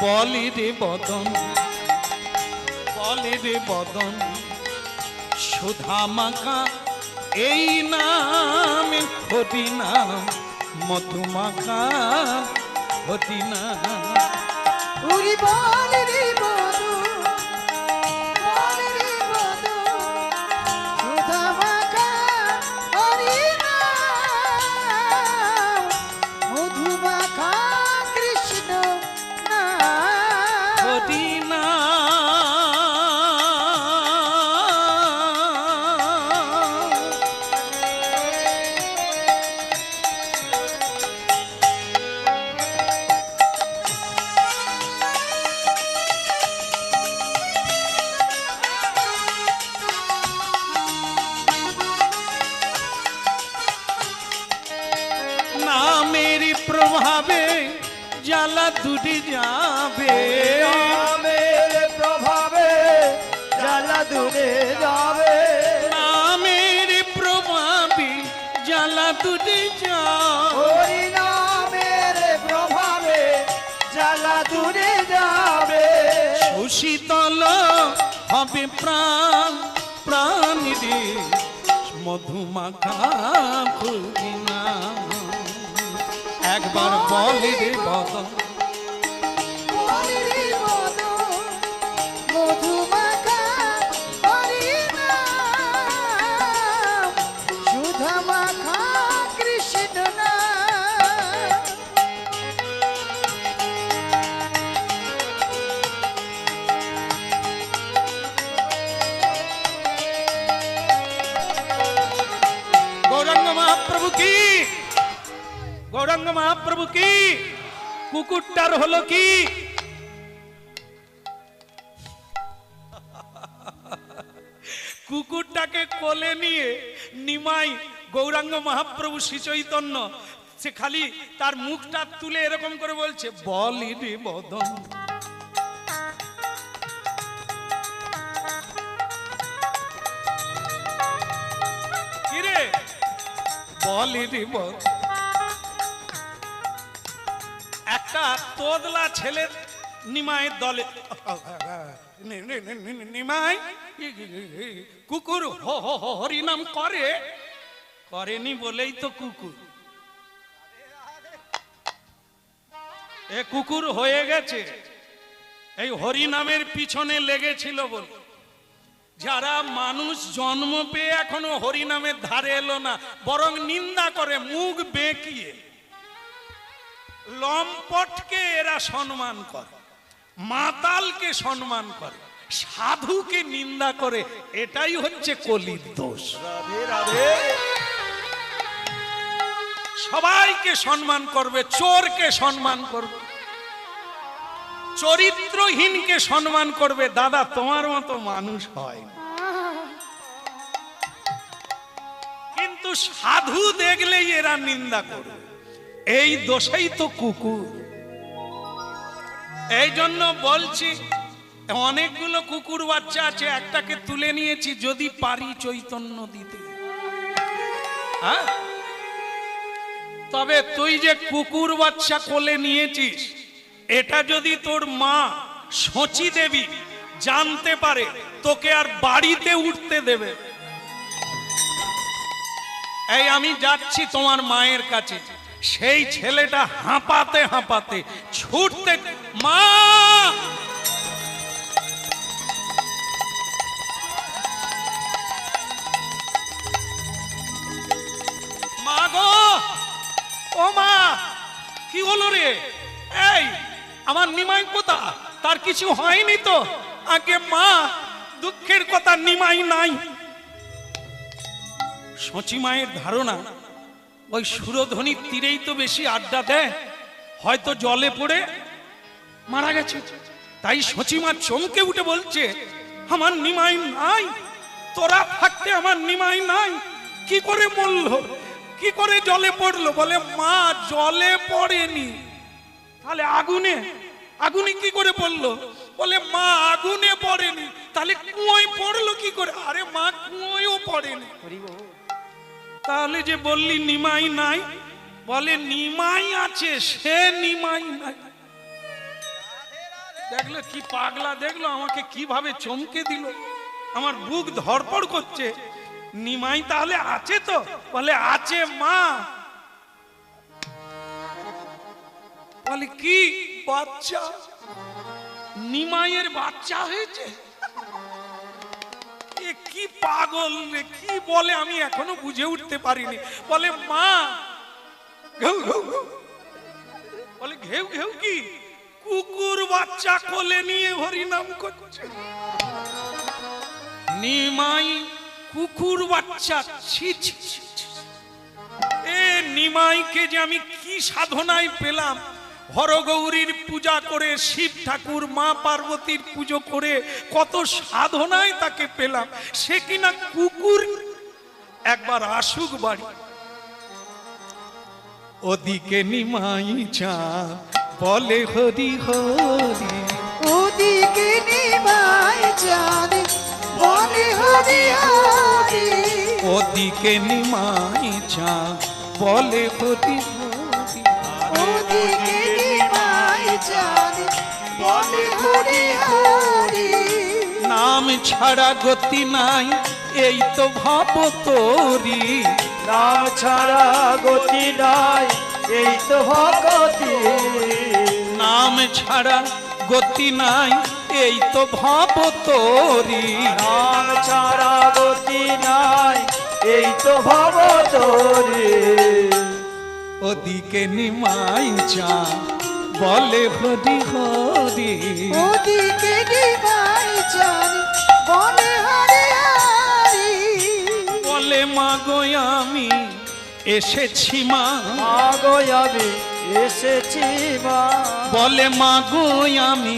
বলি রে বদন, বলি রে বদন, সুধা মাখা এই নাম হরি নাম, মধুমাখা হরি নাম। উরি বলি রে বদন, বলি রে বদন, সুধা মাখা হরি নাম, মধুমাখা কৃষ্ণ নাম। হরি নাম। নামের প্রভাবে জ্বালা দূরে যাবে, নামের প্রভাবে জ্বালা দূরে যাবে। নামের প্রভাবে জ্বালা দূরে যাবে। হরি নামের প্রভাবে জ্বালা দূরে যাবে। সুশীতল হবে প্রাণ, প্রাণ রে মধুমাখা হরি নাম। একবার বলি রে বদন, বলি রে বদন, মধুমাখা হরি নাম, সুধা মাখা কৃষ্ণ নাম। গৌরাঙ্গ মহাপ্রভু কি, গৌরাঙ্গ মহাপ্রভু কি। কুকুরটার হলো কি, কুকুরটাকে কোলে নিয়ে নিমাই গৌরাঙ্গ মহাপ্রভু শ্রী চৈতন্য সে খালি তার মুখটা তুলে এরকম করে বলছে, বলি রে বদন। কিরে বলি রে বদন। একটা তোদলা ছেলে নিমাইয়ের দলে, নিমাই কুকুর হরিনাম করে, করেনি বলেই তো কুকুর। এ কুকুর হয়ে গেছে এই হরিনামের পিছনে লেগেছিল বলে। যারা মানুষ জন্ম পেয়ে এখনো হরিনামের ধারে এলো না, বরং নিন্দা করে মুখ বেঁকিয়ে। লম্পটকে এরা সম্মান করে, মাতালকে সম্মান করে, সাধুকে নিন্দা করে। এটাই হচ্ছে কলির দোষ। রাধে রাধে। সবাইকে সম্মান করবে, চোরকে সম্মান করবে, চরিত্রহীনকে সম্মান করবে। দাদা তোমার মতো মানুষ হয় না। কিন্তু সাধু দেখলেই এরা নিন্দা করবে। এই দোষেই তো কুকুর। এই জন্য বলছি, অনেকগুলো কুকুর বাচ্চা আছে, একটাকে তুলে নিয়েছি, যদি পারি চৈতন্য দিতে। হ্যাঁ, তবে তুই যে কুকুর বাচ্চা কোলে নিয়েছিস, এটা যদি তোর মা সচি দেবী জানতে পারে, তোকে আর বাড়িতে উঠতে দেবে। এই আমি যাচ্ছি তোমার মায়ের কাছে, সেই ছেলেটা হাঁপাতে হাঁপাতে ছুটতে, মা তার কিছু হয়নি তো? আগে মা, দুঃখের কথা নিমাই নাই। সচি মায়ের ধারণা ওই সুরধ্বনির তীরেই তো বেশি আড্ডা দেয়, হয়তো জলে পড়ে মারা গেছে। তাই সচিমা চমকে উঠে বলছে, আমার নিমাই নাই, তোরা থাকতে আমার নিমাই নাই। কি করে মরলো, কি করে জলে পড়লো? বলে মা, জলে পড়েনি। তাহলে আগুনে, আগুনে কি করে পড়লো? বলে মা, আগুনে পড়েনি। তাহলে কুয়োয় পড়লো কি করে? আরে মা, কুয়োয়ও পড়েনি। তাহলে যে বললি নিমাই নাই, বলে নিমাই আছে, সে নিমাই নাই। দেখলো কি পাগলা, দেখলো আমাকে কিভাবে চমকে দিল। আমার বুক ধড়পড় করছে। নিমাই তাহলে আছে তো? বলে আছে মা। বলে কি বাচ্চা? নিমাইয়ের বাচ্চা হয়েছে? এ কি পাগল রে, কি বলে আমি এখনো বুঝে উঠতে পারিনি। বলে মা, ঘেউ ঘেউ ঘেউ। বলে ঘেউ ঘেউ কি? কুকুর বাচ্চা কোলে নিয়ে হরিনাম করছে। নিমাই কুকুর বাচ্চা? ছি ছি ছি ছি। এ নিমাইকে যে আমি কি সাধনায় পেলাম। হরগৌরীর পূজা করে, শিব ঠাকুর মা পার্বতীর পুজো করে কত সাধনায় তাকে পেলাম, সে কিনা কুকুর। একবার আসুক বাড়ি। ওদিকে নিমাই চাঁদ বলে হরি হরি, ওদিকে নিমাই চাঁদ বলে হরি হরি, ওদিকে নিমাই চাঁদ বলে হরি হরি, ওদিকে নিমাই চাঁদ বলে হরি হরি। নাম ছাড়া গতি নাই, এই তো ভাব তোরি। নাম ছাড়া গতি নাই, এই তো ভগতি। নাম ছাড়া গতি নাই, এই তো ভাব তোরি। নাম ছাড়া গতি নাই, এই তো ভবতরি। ওদিকে নিমাই চাঁদ বলে হরি হরি, ওদিকে নিমাই চাঁদ বলে হরি হরি। বলে মাগো আমি এসেছি মা, মাগো আমি এসেছি মা, বলে মাগো আমি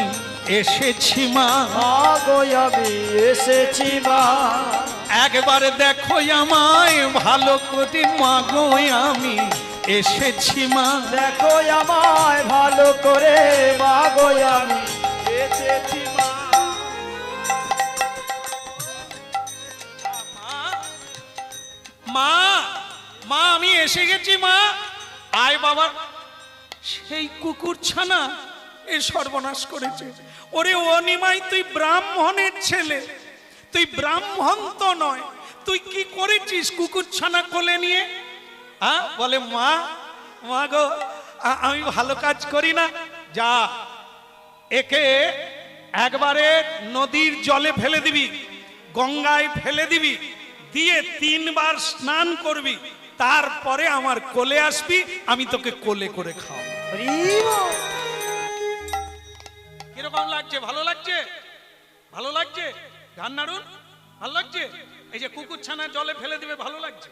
এসেছি মা। মাগো আমি এসেছি মা। একবার দেখো আমায় ভালো করে মাগো আমি এসেছি মা। দেখো আমায় ভালো করে, মাগো আমি এসেছি মা। মা, মা আমি এসে গেছি মা। আয় বাবা। সেই কুকুর ছানা এ সর্বনাশ করেছে। ওরে ও নিমাই, তুই ব্রাহ্মণের ছেলে, তুই ব্রাহ্মণ তো নয়, তুই কি করেছিস কুকুর ছানা কোলে নিয়ে? বলে মা, মা গো, আমি ভালো কাজ করি না। যা, একে একবারে নদীর জলে ফেলে দিবি, গঙ্গায় ফেলে দিবি, দিয়ে 3 বার স্নান করবি, তারপরে আমার কোলে আসবি, আমি তোকে কোলে করে খাওয়াবো। কিরকম লাগছে? ভালো লাগছে? ভালো লাগছে? গান নাড়ুন, ভালো লাগছে? এই যে কুকুর ছানা জলে ফেলে দিবে, ভালো লাগছে?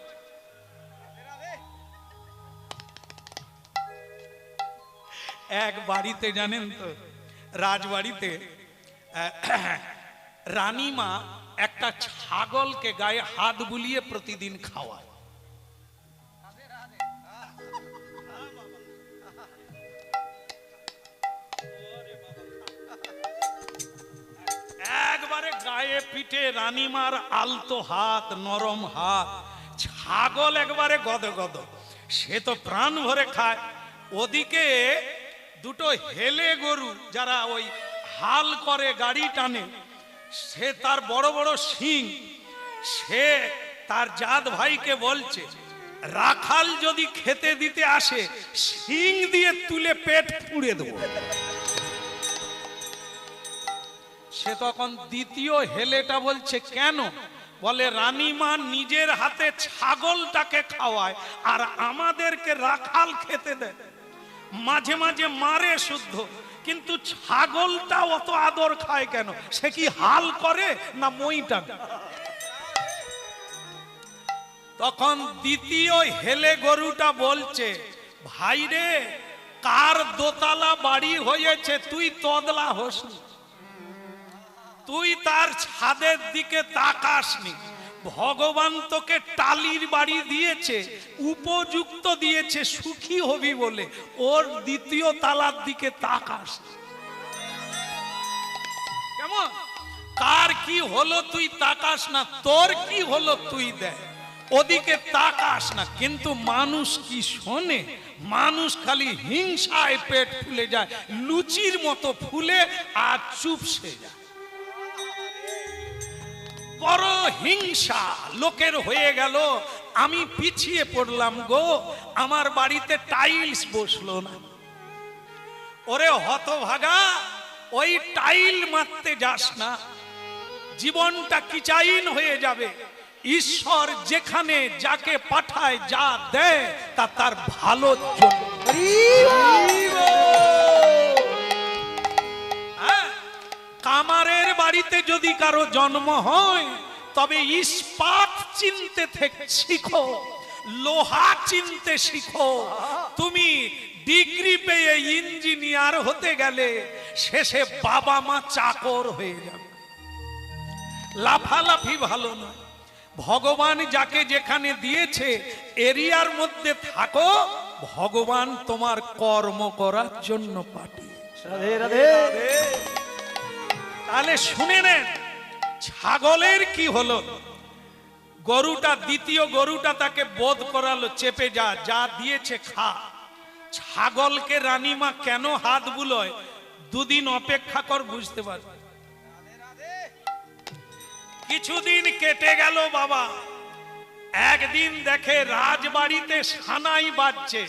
এক বাড়িতে জানেন তো, রাজবাড়িতে রানীমা একটা ছাগলকে গায়ে হাত বুলিয়ে প্রতিদিন খাওয়ায়। একবারে গায়ে পিঠে রানীমার আলতো হাত, নরম হাত। ছাগল একবারে গদগদ, সে তো প্রাণ ভরে খায়। ওদিকে দুটো হেলে গরু, যারা ওই হাল করে, গাড়ি টানে, সে তার বড় বড় শিং, সে তার জাত ভাইকে বলছে, রাখাল যদি খেতে দিতে আসে, শিং দিয়ে তুলে পেট পুড়ে দেবো। সে তখন দ্বিতীয় হেলেটা বলছে, কেন? বলে রানীমা নিজের হাতে ছাগলটাকে খাওয়ায় আর আমাদেরকে রাখাল খেতে দেয়, মাঝে মাঝে মারে শুদ্ধ, কিন্তু ছাগলটা অত আদর খায় কেন? সে কি হাল করে না মইটা? তখন দ্বিতীয় হেলে গরুটা বলছে, ভাই রে, কার দোতলা বাড়ি হয়েছে তুই তদলা হোসনি, তুই তার ছাদের দিকে তাকাসনি। ভগবান তোকে টালির বাড়ি দিয়েছে, উপযুক্ত দিয়েছে সুখী হবি বলে, ওর দ্বিতীয় তালার দিকে তাকাস। কেমন? কার কি হলো তুই তাকাস না, তোর কি হলো তুই দেখ, ওদিকে তাকাস না। কিন্তু মানুষ কি শোনে? মানুষ খালি হিংসায় পেট ফুলে যায়, লুচির মতো ফুলে আর চুপসে যায়। বড় হিংসা লোকের হয়ে গেল, আমি পিছিয়ে পড়লাম গো, আমার বাড়িতে টাইলস বসলো না। ওরে হতভাগা, ওই টাইল মারতে যাস না, জীবনটা কিচাইন হয়ে যাবে। ঈশ্বর যেখানে যাকে পাঠায়, যা দেয় তা তার ভালোর জন্য। কামারের বাড়িতে যদি কারো জন্ম হয়, তবে ইস্পাত চিনতে শিখো, লোহা চিনতে শিখো। তুমি ডিগ্রি পেয়ে ইঞ্জিনিয়ার হতে গেলে শেষে বাবা মা চাকর হয়ে যাবে। লাফালাফি ভালো নয়। ভগবান যাকে যেখানে দিয়েছে এরিয়ার মধ্যে থাকো, ভগবান তোমার কর্ম করার জন্য পাঠিয়েছে। রাধে রাধে। তাহলে শুনে নেন, ছাগলের কি হলো? গরুটা, দ্বিতীয় গরুটা তাকে বোধ করালো, চেপে যা, যা দিয়েছে খা। ছাগলকে রানীমা কেন হাত বুলোয়? দুদিন অপেক্ষা কর, বুঝতে পারবে। কিছুদিন কেটে গেল বাবা, একদিন দেখে রাজবাড়িতে সানাই বাজছে।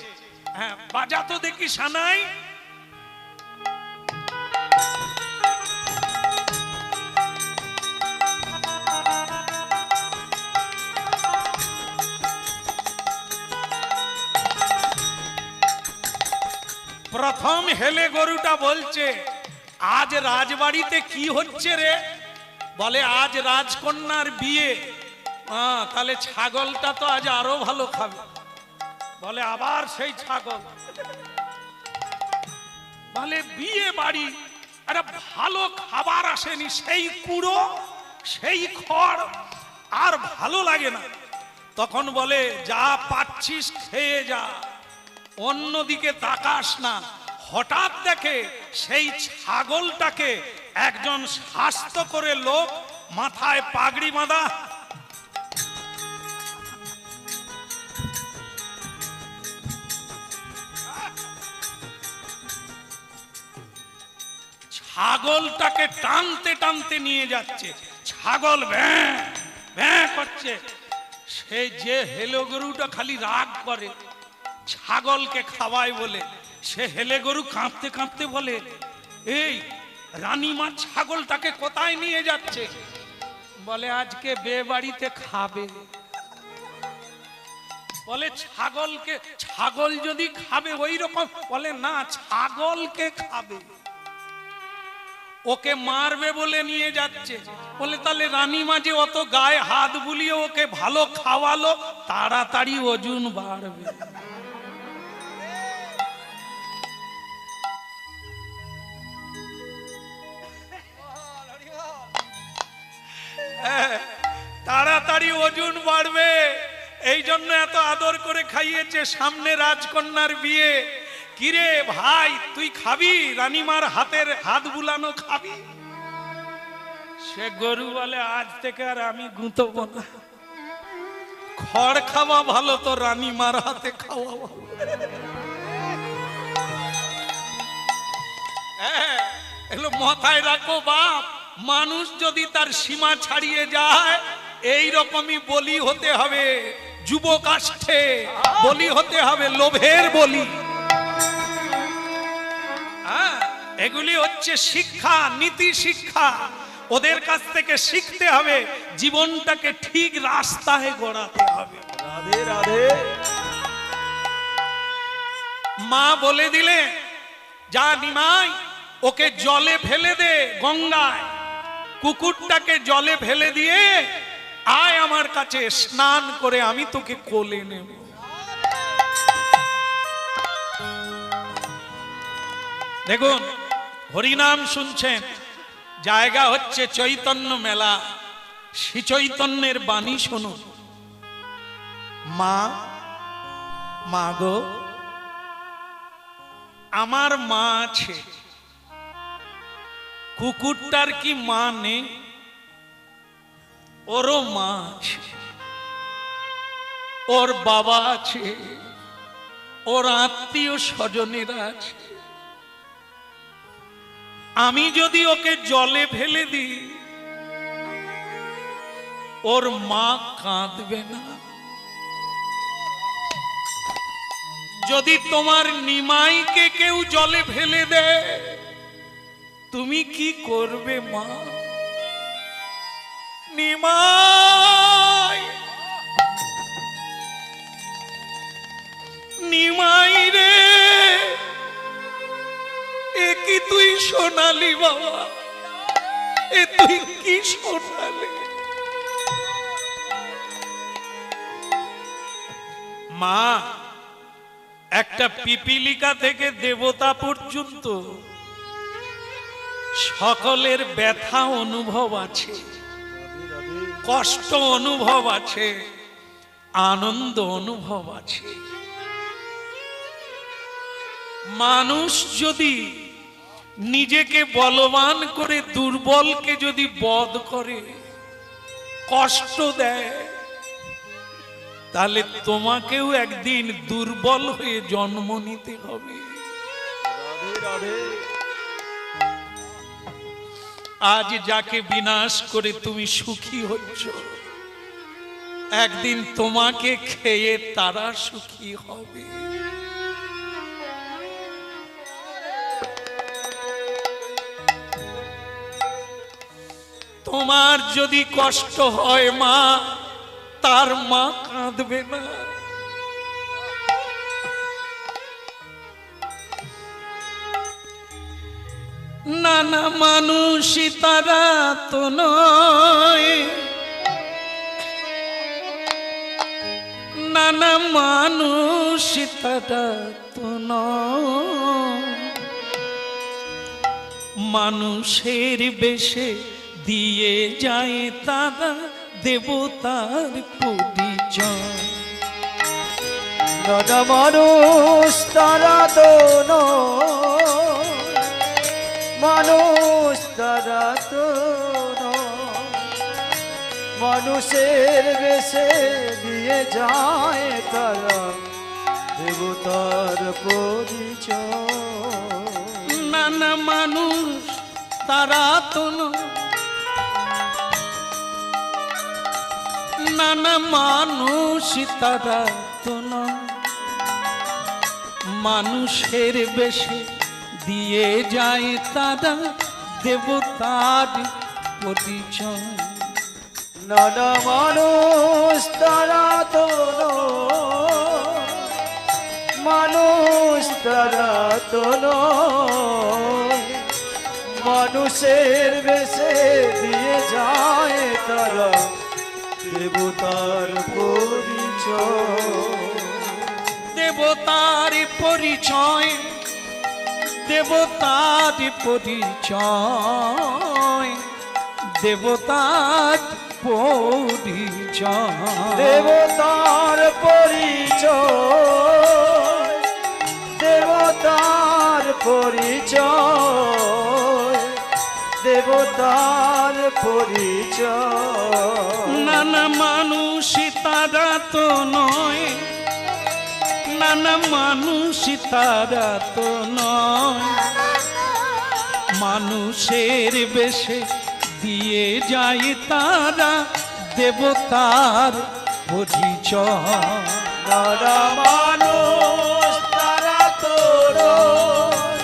হ্যাঁ, বাজাতো দেখি সানাই। প্রথম হেলে গরুটা বলছে, আজ রাজবাড়িতে কি হচ্ছে রে? বলে আজ রাজকন্যার বিয়ে। তাহলে ছাগলটা তো আজ আরো ভালো খাবে। বলে আবার সেই ছাগল। বলে বিয়ে বাড়ি, আরে ভালো খাবার আসেনি, সেই কুড়ো, সেই খড়, আর ভালো লাগে না। তখন বলে যা পাচ্ছিস খেয়ে যা, অন্যদিকে তাকাস না। হঠাৎ দেখে সেই ছাগলটাকে একজন স্বাস্থ্য করে লোক, মাথায় পাগড়ি বাঁধা, ছাগলটাকে টানতে টানতে নিয়ে যাচ্ছে। ছাগল ভ্যাঁ ভ্যাঁ করছে। সে যে হেলে গরুটা খালি রাগ করে, ছাগলকে খাওয়ায় বলে, সে হেলে গরু কাঁপতে কাঁপতে বলে, এই রানীমা ছাগলটাকে কোথায় নিয়ে যাচ্ছে? বলে আজকে বিয়ে বাড়িতে খাবে। বলে ছাগলকে, ছাগল যদি খাবে ওই রকম? বলে না, ছাগলকে খাবে, ওকে মারবে বলে নিয়ে যাচ্ছে। বলে তাহলে রানীমা যে অত গায়ে হাত বুলিয়ে ওকে ভালো খাওয়ালো, তাড়াতাড়ি ওজন বাড়বে। তাড়াতাড়ি ওজন বাড়বে, এই জন্য এত আদর করে খাইয়েছে। সামনে রাজকন্যার বিয়ে। কিরে ভাই, তুই খাবি? রানীমার হাতের হাত বুলানো খাবি? সে গরু বলে আজ থেকে আর আমি গুঁতব না, খড় খাওয়া ভালো তো রানীমার হাতে খাওয়া ভালো। এগুলো মাথায় রাখো বাপ। মানুষ যদি তার সীমা ছাড়িয়ে যায়, এই রকমই বলি হতে হবে। যুব কাষ্ঠে বলি হতে হবে, লোভের বলি। এগুলি হচ্ছে শিক্ষা, নীতি শিক্ষা। ওদের কাছ থেকে শিখতে হবে, জীবনটাকে ঠিক রাস্তায় গড়াতে হবে। রাধে রাধে। মা বলে দিলে, যা নিমাই ওকে জলে ফেলে দে গঙ্গায়, কুকুরটাকে জলে ফেলে দিয়ে আয় আমার কাছে, স্নান করে আমি তোকে কোলে নেব। দেখুন, হরিনাম শুনছেন, জায়গা হচ্ছে চৈতন্য মেলা, শ্রী চৈতন্যের বাণী শুনুন। মা, মা গো, আমার মা আছে, কুকুরটার কি মা নেই? ওরও মা আছে, ওর বাবা আছে, ওর আত্মীয় স্বজনেরা আছে। আমি যদি ওকে জলে ফেলে দিই, ওর মা কাঁদবে না? যদি তোমার নিমাইকে কেউ জলে ফেলে দেয়, তুমি কি করবে মা? নিমাই, নিমাই রে, এ কি তুই শোনালি বাবা? এ তুই কি শোনালি? মা, একটা পিপিলিকা থেকে দেবতা পর্যন্ত সকলের ব্যথা অনুভব আছে, কষ্ট অনুভব আছে, আনন্দ অনুভব আছে। মানুষ যদি নিজেকে বলবান করে দুর্বলকে যদি বধ করে, কষ্ট দেয়, তাহলে তোমাকেও একদিন দুর্বল হয়ে জন্ম নিতে হবে। আজ যাকে বিনাশ করে তুমি সুখী হচ্ছ, একদিন তোমাকে খেয়ে তারা সুখী হবে। তোমার যদি কষ্ট হয় মা, তার মা কাঁদবে না। নানা মানুষই তারা তো নয়, নানা মানুষই তারা তো নয়, মানুষের বেশে দিয়ে যায় তারা দেবতার পরিচয়। নানা মানুষ তারা তো নয়, মানুষ তারা তো নয়, মানুষের বেশে দিয়ে যায় তারা দেবতার পরিচয়। নানা মানুষ তারা তো নয়, নানা মানুষ তারা তো নয়, মানুষের বেশে দিয়ে যায় তারা দেবতার পরিচয়। নানা মানুষ তারা তো নয়, মানুষ তারা তো নয়, মানুষের বেশে দিয়ে যায় তারা দেবতার পরিচয়। দেবতার পরিচয়, দেবতার পরিচয়, দেবতার পরিচয়, দেবতার পরিচয়, দেবতার পরিচয়, দেবতার পরিচয়। নানা মানুষ তারা তো নয়, নানা মানুষ তারা তো নয়, মানুষের বেশে দিয়ে যায় তারা দেবতার পরিচয়। নানা মানুষ তারা তো নয়,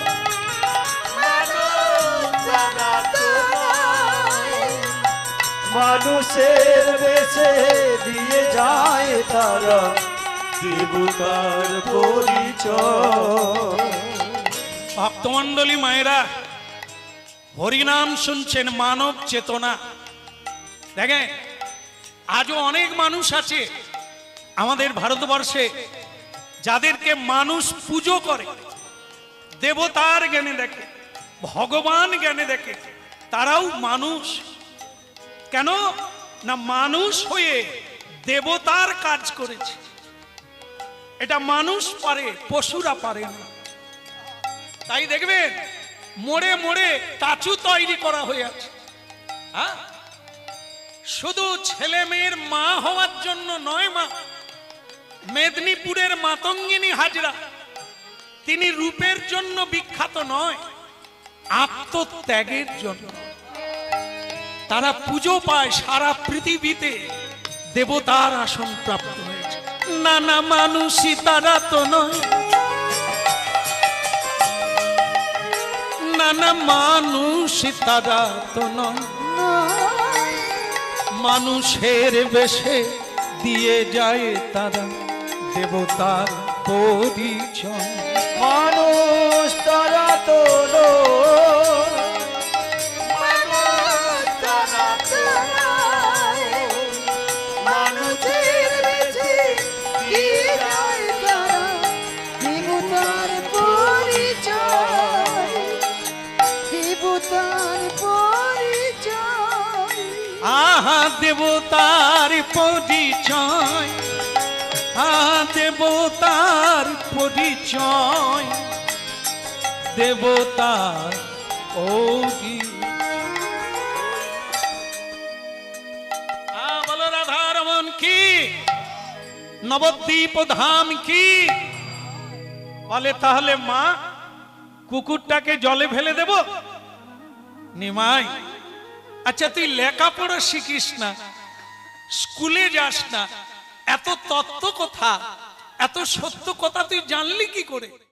মানুষ তারা তো নয়, মানুষের বেশে দিয়ে যায় তারা দেবতার পরিচয়। ভক্তমণ্ডলী মায়েরা, হরিনাম শুনছেন, মানব চেতনা। দেখেন, আজও অনেক মানুষ আছে আমাদের ভারতবর্ষে যাদেরকে মানুষ পুজো করে, দেবতার জ্ঞানে দেখে, ভগবান জ্ঞানে দেখে। তারাও মানুষ। কেন না মানুষ হয়ে দেবতার কাজ করেছে। এটা মানুষ পারে, পশুরা পারে না। তাই দেখবেন মোড়ে মোড়ে স্ট্যাচু তৈরি করা হয়ে আছে। হ্যাঁ, শুধু ছেলে মেয়ের মা হওয়ার জন্য নয়। মা মেদিনীপুরের মাতঙ্গিনী হাজরা, তিনি রূপের জন্য বিখ্যাত নয়, আত্মত্যাগের জন্য। তারা পুজো পায় সারা পৃথিবীতে, দেবতার আসন প্রাপ্ত হয়েছে। নানা মানুষই তারা তো নয়, নানা মানুষই তারা তো নয়, মানুষের বেশে দিয়ে যায় তারা দেবতার পরিচয়। মানুষ তারা তো নয়, মানুষের বেশে দিয়ে যায় তারা দেবতার পরিচয়, দেবতার পরিচয়। আহা দেবতার পরিচয়, দেবতার পরিচয়, দেবতার বলো রাধারমন কি, নবদ্বীপ ধাম কি। বলে তাহলে মা কুকুরটাকে জলে ফেলে দেব? নিমাই, আচ্ছা তুই লেখাপড়া শিখিস না, স্কুলে যাস না, এত তত্ত্ব কথা, এত সত্য কথা তুই জানলি কি করে?